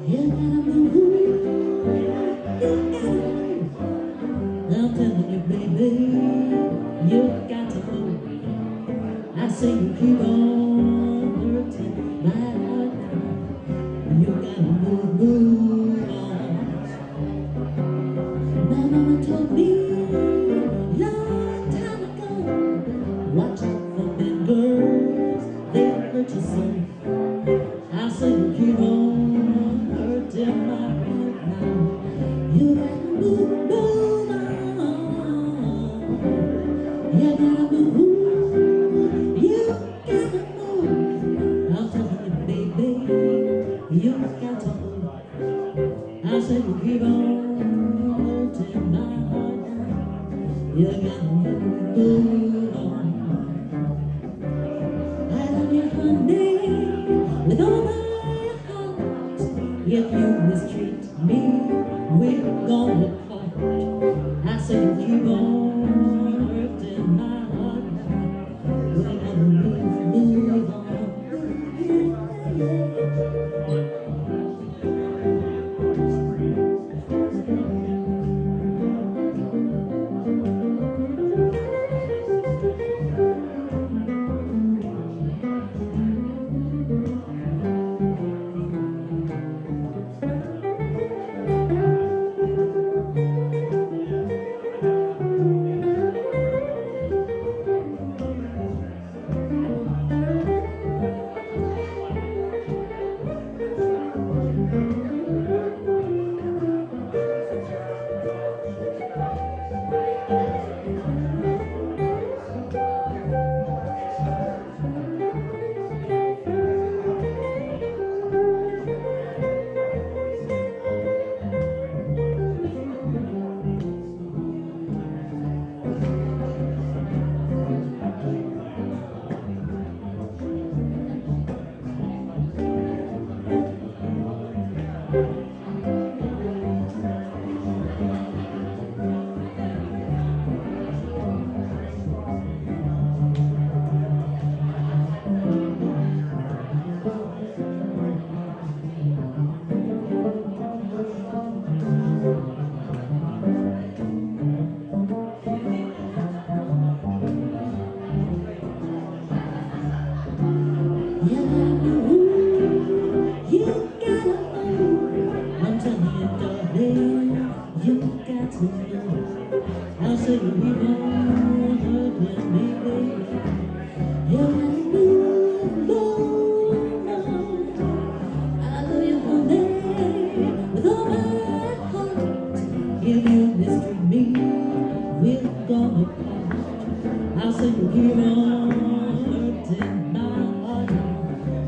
You gotta move, you gotta move. I'm telling you, baby, you got to move. I say you keep on hurting my heart now. You gotta move on. My mama told me long time ago, watch out for them girls, they'll hurt you so. I say you keep on hurting my heart now. You gotta move on. You gotta move. You gotta move. I'm telling you, baby, you got to move. I say you keep on hurting my heart now. You gotta move on. I love you, honey, with all my heart. If you mistreat me, we're gonna part. I say you keep on hurting my heart now. We're gonna move on. I'll say you keep on hurting me, baby. You gotta move on. I love you, honey, with all my heart. If you mistreat me, we're gonna part. I'll say you keep on hurting my heart.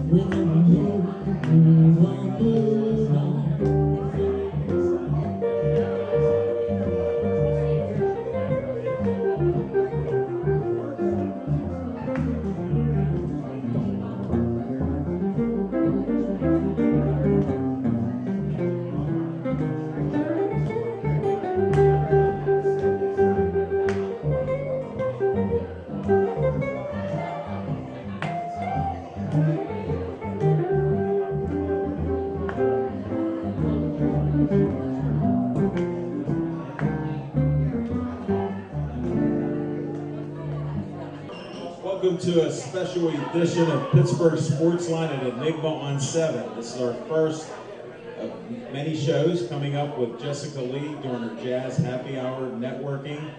We're gonna move on, move on. Welcome to a special edition of Pittsburgh Sportsline at Enigma on 7. This is our first of many shows coming up with Jessica Lee during her Jazz Happy Hour networking.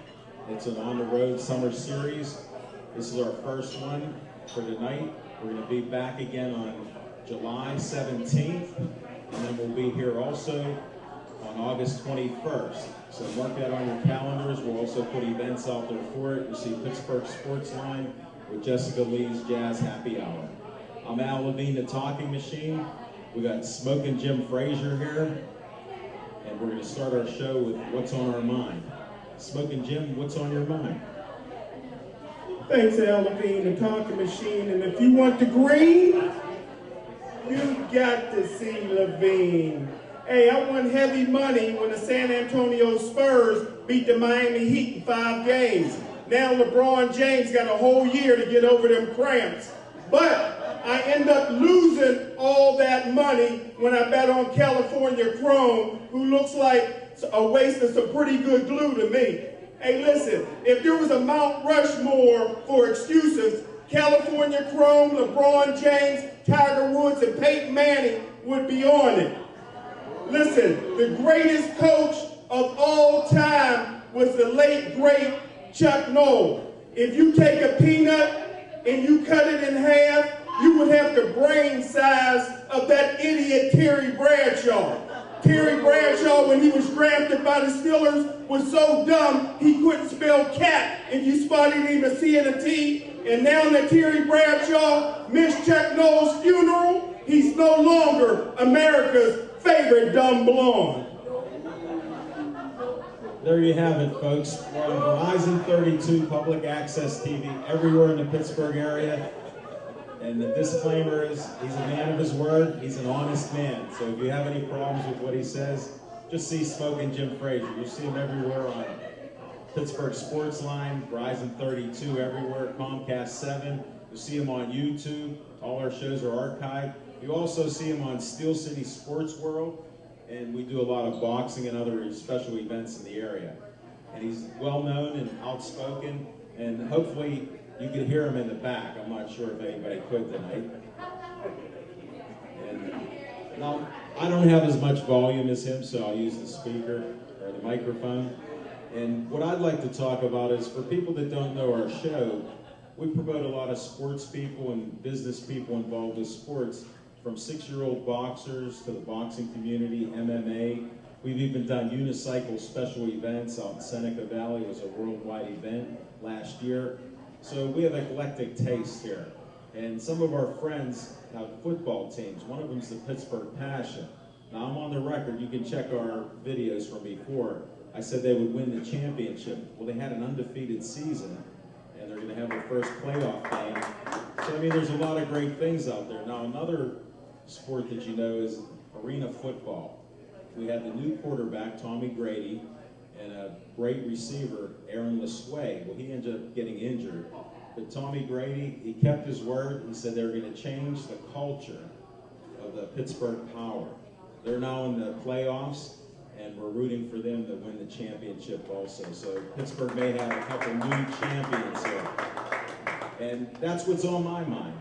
It's an on-the-road summer series. This is our first one for tonight. We're going to be back again on July 17th, and then we'll be here also on August 21st. So mark that on your calendars. We'll also put events out there for it. You see Pittsburgh Sportsline with Jessica Lee's Jazz Happy Hour. I'm Al Levine, the Talking Machine. We got Smokin' Jim Frazier here, and we're going to start our show with What's on Our Mind. Smokin' Jim, what's on your mind? Thanks, Al Levine, the Talking Machine. And if you want the green, you got to see Levine. Hey, I won heavy money when the San Antonio Spurs beat the Miami Heat in 5 games. Now LeBron James got a whole year to get over them cramps. But I end up losing all that got money when I bet on California Chrome, who looks like a waste of some pretty good glue to me. Hey, listen, if there was a Mount Rushmore for excuses, California Chrome, LeBron James, Tiger Woods, and Peyton Manning would be on it. Listen, the greatest coach of all time was the late, great Chuck Noll. If you take a peanut and you cut it in half, you would have the brain size of that idiot Terry Bradshaw. Terry Bradshaw, when he was drafted by the Steelers, was so dumb he couldn't spell cat if you spotted him a C and a T. And now that Terry Bradshaw missed Chuck Noll's funeral, he's no longer America's favorite dumb blonde. There you have it, folks. We're on Verizon 32 public access TV everywhere in the Pittsburgh area. And the disclaimer is, he's a man of his word, he's an honest man. So if you have any problems with what he says, just see Smoking Jim Frazier. You'll see him everywhere on Pittsburgh Sports Line, Verizon 32 everywhere, Comcast 7. You'll see him on YouTube. All our shows are archived. You also see him on Steel City Sports World, and we do a lot of boxing and other special events in the area. And he's well known and outspoken, and hopefully you can hear him in the back. I'm not sure if anybody could tonight. And now, I don't have as much volume as him, so I'll use the speaker or the microphone. And what I'd like to talk about is, for people that don't know our show, we promote a lot of sports people and business people involved with sports, from 6-year-old boxers to the boxing community, MMA. We've even done unicycle special events out in Seneca Valley. It was a worldwide event last year. So we have eclectic taste here. And some of our friends have football teams. One of them is the Pittsburgh Passion. Now, I'm on the record. You can check our videos from before. I said they would win the championship. Well, they had an undefeated season, and they're going to have their first playoff game. So, I mean, there's a lot of great things out there. Now, another sport that you know is arena football. We had the new quarterback, Tommy Grady, and a great receiver, Aaron LeSueur. Well, he ended up getting injured. But Tommy Grady, he kept his word. He said they were going to change the culture of the Pittsburgh Power. They're now in the playoffs, and we're rooting for them to win the championship also. So Pittsburgh may have a couple new champions here. And that's what's on my mind.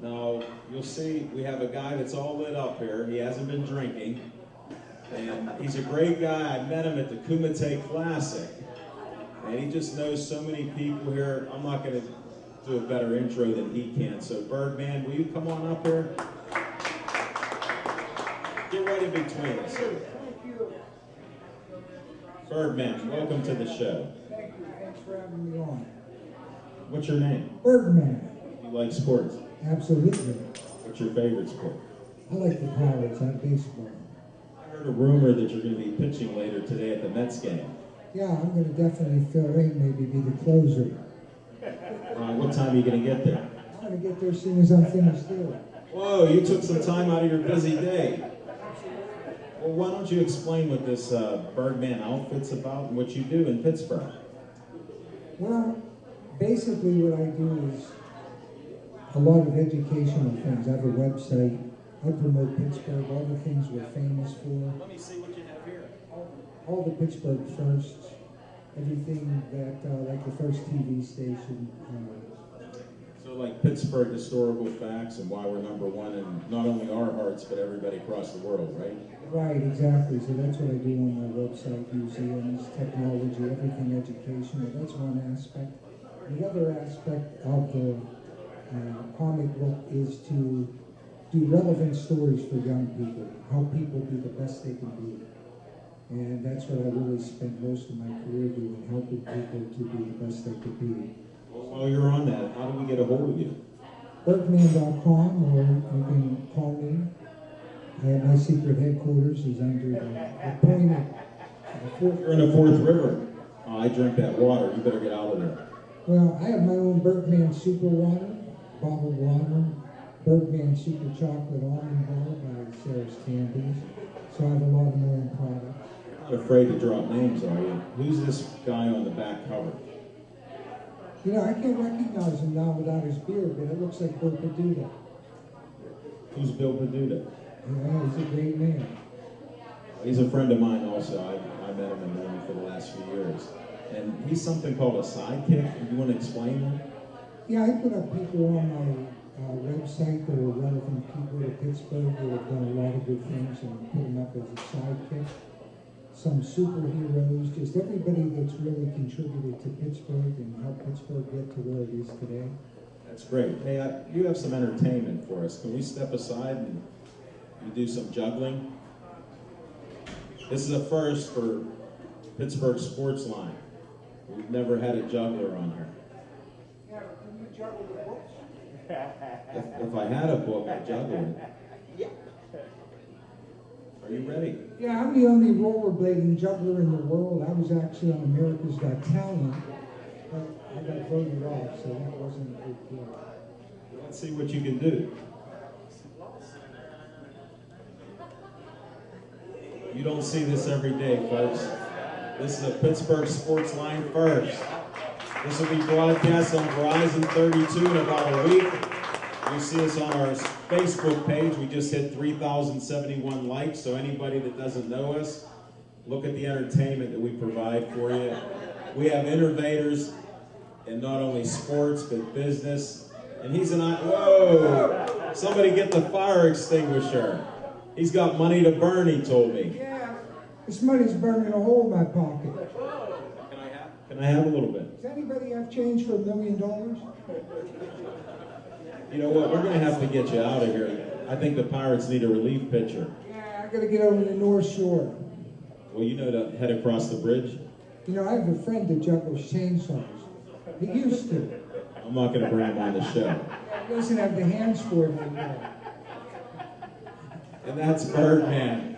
Now, you'll see we have a guy that's all lit up here. He hasn't been drinking. And he's a great guy. I met him at the Kumite Classic. And he just knows so many people here. I'm not going to do a better intro than he can. So, Birdman, will you come on up here? Get right in between us. Birdman, welcome to the show. Thank you. Thanks for having me on. What's your name? Birdman. You like sports? Absolutely. What's your favorite sport? I like the Pirates on baseball. I heard a rumor that you're going to be pitching later today at the Mets game. Yeah, I'm going to definitely fill in, maybe be the closer. What time are you going to get there? I'm going to get there as soon as I'm finished here. Whoa, you took some time out of your busy day. Well, why don't you explain what this Birdman outfit's about and what you do in Pittsburgh? Well, basically what I do is a lot of educational things. I have a website. I promote Pittsburgh, all the things we're famous for. Let me see what you have here. All the Pittsburgh firsts, everything that, like the first TV station. So like Pittsburgh historical facts and why we're number one in not only our hearts, but everybody across the world, right? Right, exactly. So that's what I do on my website, museums, technology, everything educational. That's one aspect. The other aspect of the comic book is to do relevant stories for young people, help people be the best they can be. And that's what I really spent most of my career doing, helping people to be the best they could be. Well, while you're on that, how do we get a hold of you? Birdman.com, or you can call me. My secret headquarters is under the point of You're in the Fourth River. Oh, I drink that water. You better get out of there. Well, I have my own Birdman Super Water, bottled water, Birdman Super Chocolate Almond Bar by Sarah's Candies. So I have a lot of my own products. You're not afraid to drop names, are you? Who's this guy on the back cover? You know, I can't recognize him now without his beard, but it looks like Bill Peduto. Who's Bill Peduto? Yeah, he's a great man. He's a friend of mine also. I met him and known him for the last few years. And he's something called a sidekick. Do you want to explain that? Yeah, I put up people on my website that are relevant people to Pittsburgh that have done a lot of good things and put them up as a sidekick. Some superheroes, just everybody that's really contributed to Pittsburgh and helped Pittsburgh get to where it is today. That's great. Hey, you have some entertainment for us. Can we step aside and you do some juggling? This is a first for Pittsburgh Sports Line. We've never had a juggler on here. Yeah, can you juggle the books? If I had a book, I'd juggle it. Are you ready? Yeah, I'm the only rollerblading juggler in the world. I was actually on America's Got Talent, but I got voted off, so that wasn't a big deal. Let's see what you can do. You don't see this every day, folks. This is a Pittsburgh Sports Line first. This will be broadcast on Verizon 32 in about a week. You see us on our Facebook page. We just hit 3,071 likes, so anybody that doesn't know us, look at the entertainment that we provide for you. We have innovators in not only sports, but business. And he's whoa! Somebody get the fire extinguisher. He's got money to burn, he told me. Yeah, this money's burning a hole in my pocket. Can I have a little bit? Does anybody have change for $1 million? You know what? We're going to have to get you out of here. I think the Pirates need a relief pitcher. Yeah, I got to get over to the North Shore. Well, you know to head across the bridge. You know, I have a friend that juggles chainsaws. He used to. I'm not going to bring him on the show. He doesn't have the hands for it anymore. And that's Birdman.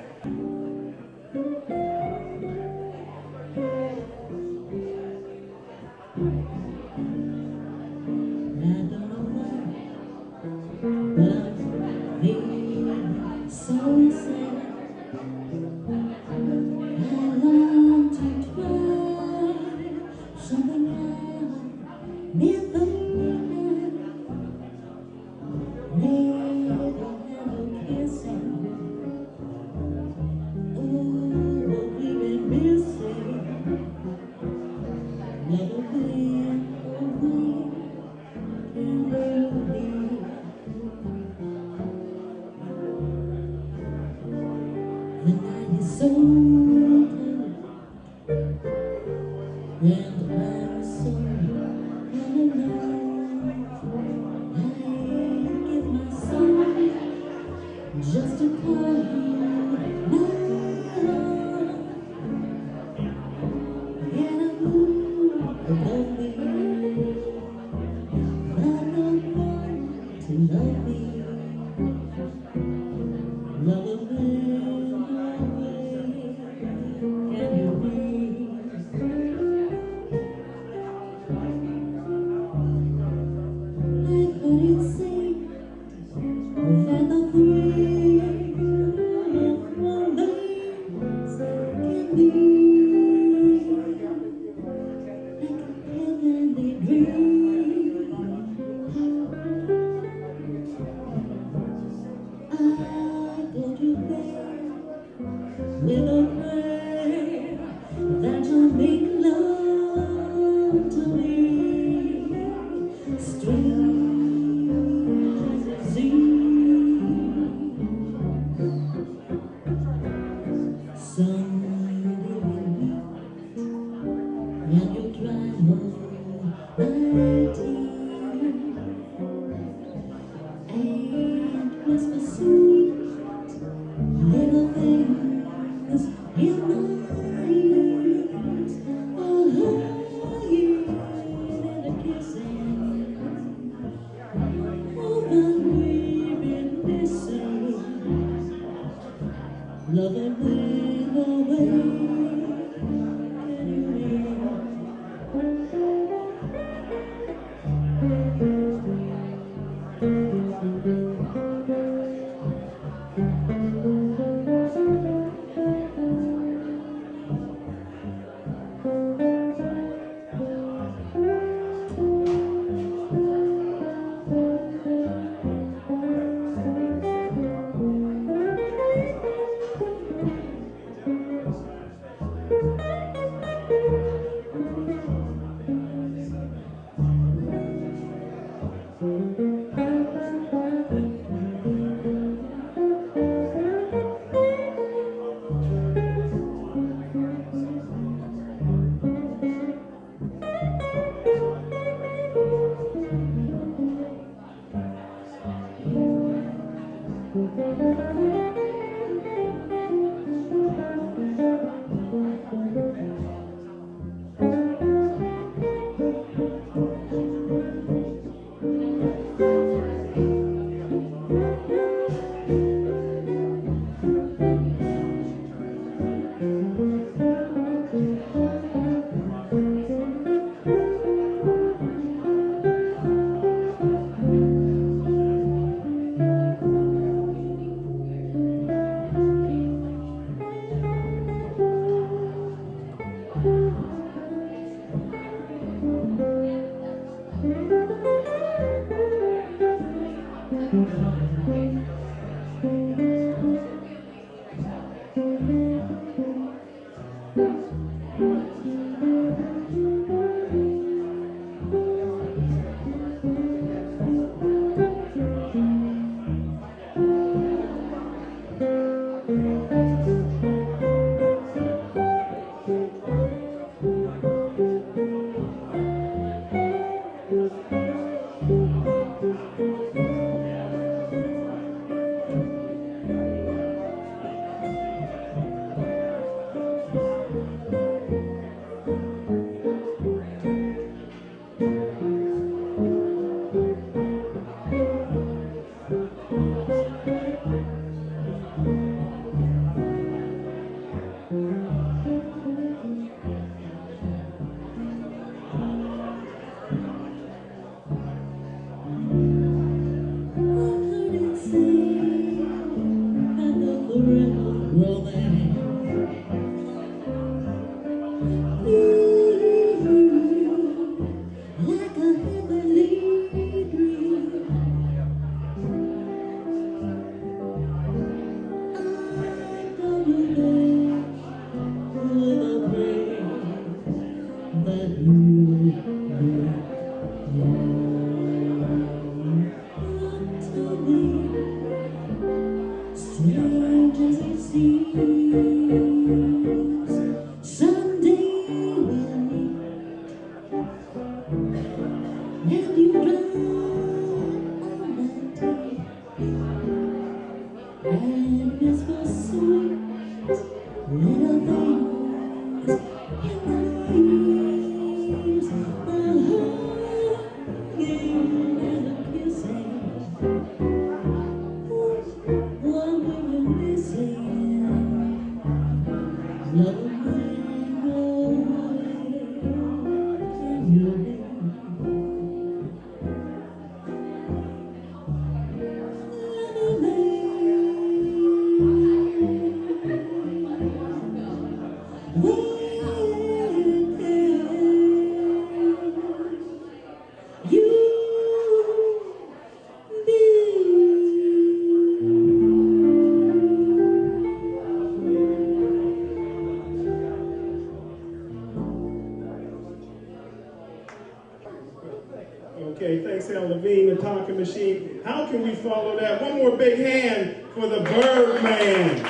Okay, thanks, Al Levine, the Talking Machine. How can we follow that? One more big hand for the Birdman.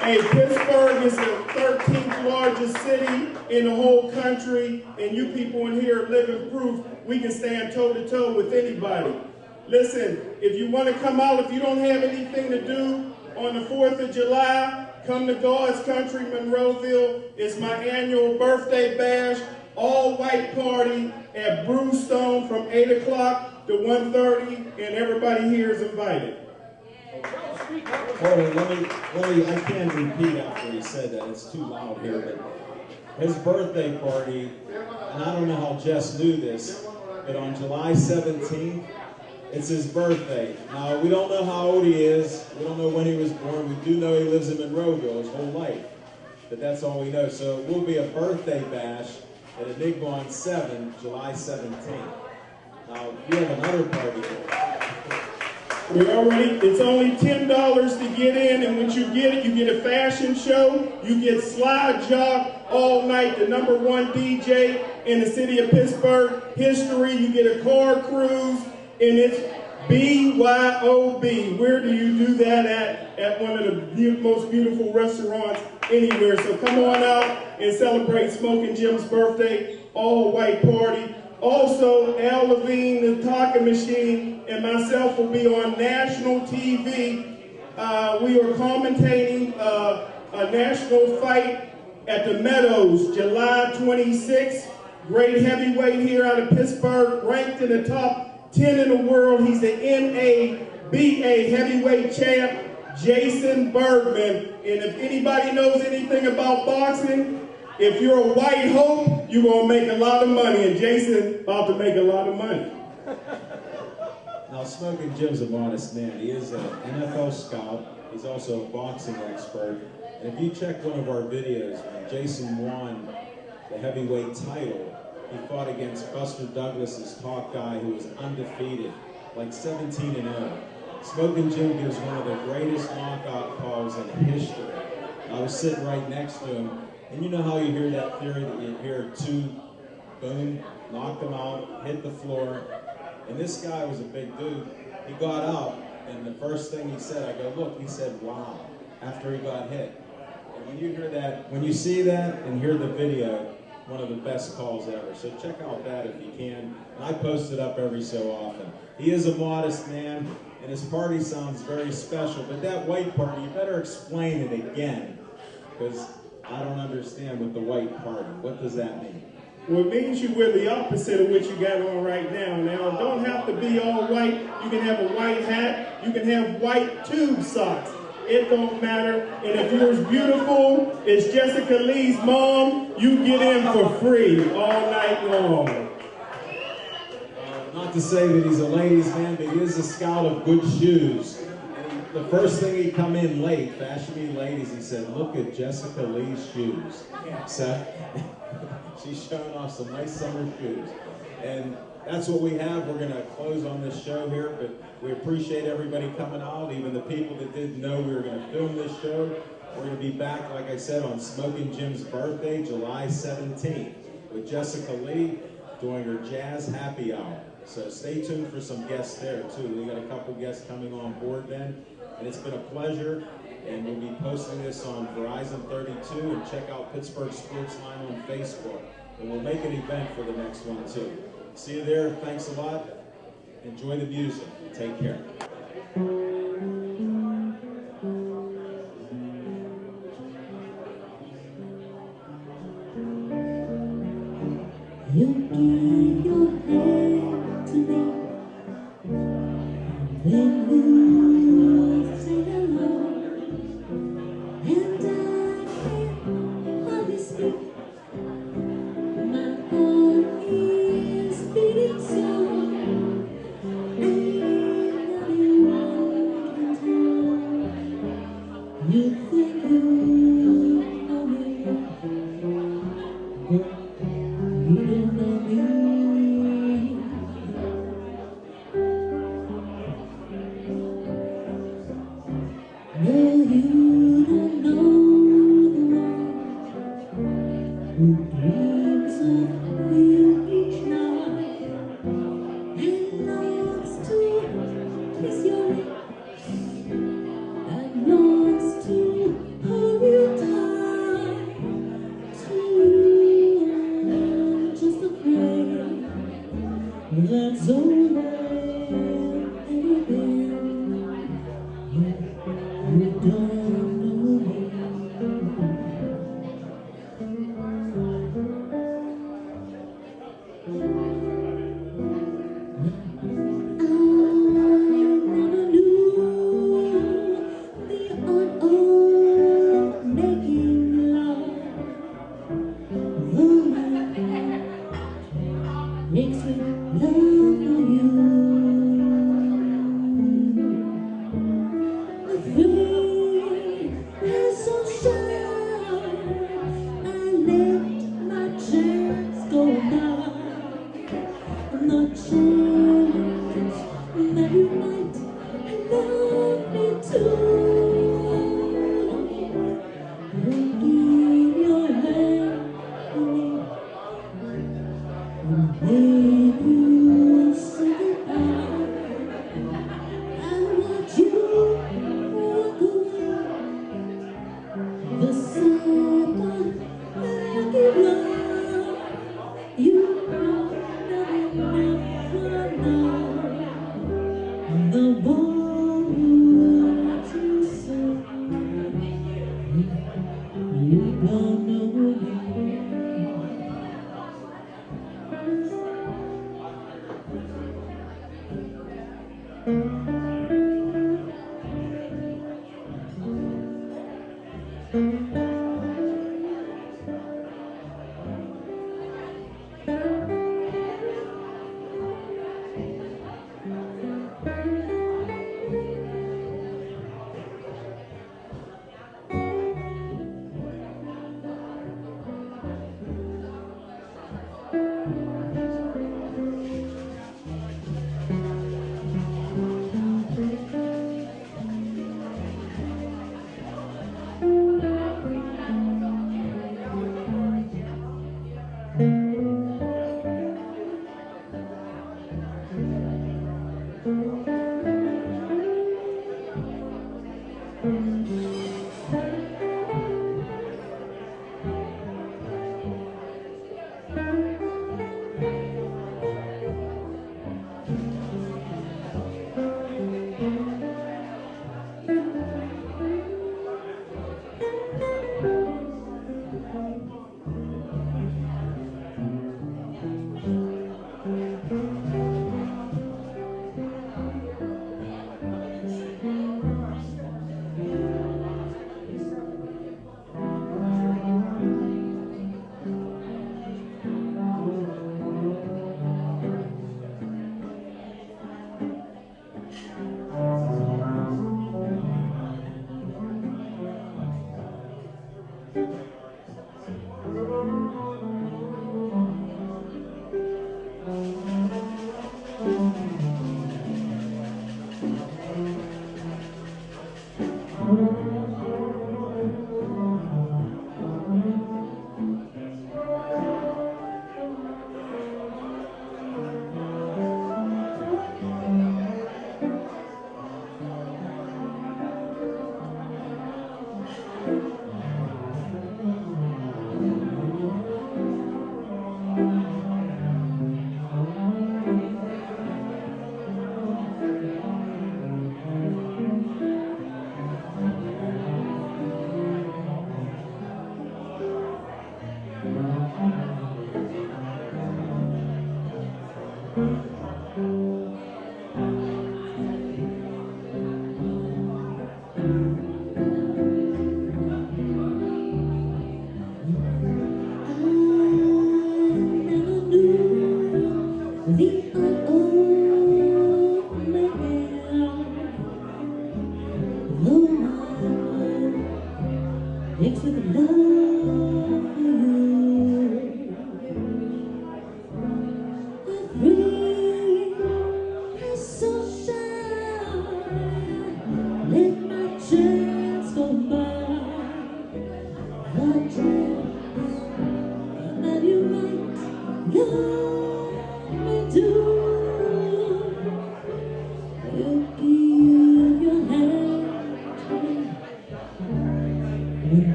Hey, Pittsburgh is the 13th largest city in the whole country, and you people in here are living proof we can stand toe-to-toe with anybody. Listen, if you want to come out, if you don't have anything to do on the 4th of July, come to God's Country, Monroeville. It's my annual birthday bash, all-white party at Brewstone from 8 o'clock to 1:30, and everybody here is invited. Hold on, let me, I can't repeat after he said that, it's too loud here, but his birthday party, and I don't know how Jess knew this, but on July 17th, it's his birthday. Now, we don't know how old he is, we don't know when he was born, we do know he lives in Monroeville his whole life, but that's all we know. So it will be a birthday bash at Enigma on 7, July 17th. Now, you have another party. It's only $10 to get in, and when you get a fashion show, you get Slide Jock all night, the #1 DJ in the city of Pittsburgh history. You get a car cruise, and it's BYOB. Where do you do that at one of the most beautiful restaurants anywhere? So come on out and celebrate Smoking Jim's birthday, all white party. Also, Al Levine, the Talking Machine, and myself will be on national TV. We are commentating a national fight at the Meadows, July 26th. Great heavyweight here out of Pittsburgh, ranked in the top 10 in the world. He's the NABA heavyweight champ, Jason Bergman. And if anybody knows anything about boxing, if you're a white hope, you're going to make a lot of money. And Jason about to make a lot of money. Now, Smoking Jim's a modest man. He is an NFL scout. He's also a boxing expert. And if you check one of our videos, when Jason won the heavyweight title, he fought against Buster Douglas's top guy who was undefeated, like 17-0. Smoking Jim gives one of the greatest knockout calls in history. I was sitting right next to him, and you know how you hear that theory that you hear two, boom, knocked him out, hit the floor. And this guy was a big dude. He got up, and the first thing he said, I go, look, he said, wow, after he got hit. And when you hear that, when you see that and hear the video, one of the best calls ever. So check out that if you can. And I post it up every so often. He is a modest man, and his party sounds very special. But that white party, you better explain it again, because I don't understand with the white party. What does that mean? Well, it means you wear the opposite of what you got on right now. Now, it don't have to be all white. You can have a white hat. You can have white tube socks. It don't matter. And if you're as beautiful as Jessica Lee's mom, you get in for free all night long. Not to say that he's a ladies' man, but he is a scout of good shoes. And the first thing he come in late, Fashion Me Ladies, he said, look at Jessica Lee's shoes. So she's showing off some nice summer shoes. And that's what we have. We're going to close on this show here, but we appreciate everybody coming out, even the people that didn't know we were going to film this show. We're going to be back, like I said, on Smoking Jim's birthday, July 17th, with Jessica Lee doing her Jazz Happy Hour. So stay tuned for some guests there, too. We got a couple guests coming on board then, and it's been a pleasure. And we'll be posting this on Verizon 32, and check out Pittsburgh Sports Line on Facebook. And we'll make an event for the next one, too. See you there. Thanks a lot. Enjoy the music. Take care. You give your hand to me, then you say hello, and I can hardly speak. My heart is beating so, ain't anyone can tell. You think you know me, but you don't know me. No, you don't know the one who dreams of you each night and longs to kiss your lips and longs to hold you tight to you. I'm just afraid that's over anything. You don't know me. I never knew the art of making love. The man makes sweet love for you. My feet is so shy, I let my chance go by. No chance that you might love me too. You give your hand to me, and then you say goodbye. I watch you walk away, the second that I give love, you never Then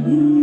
you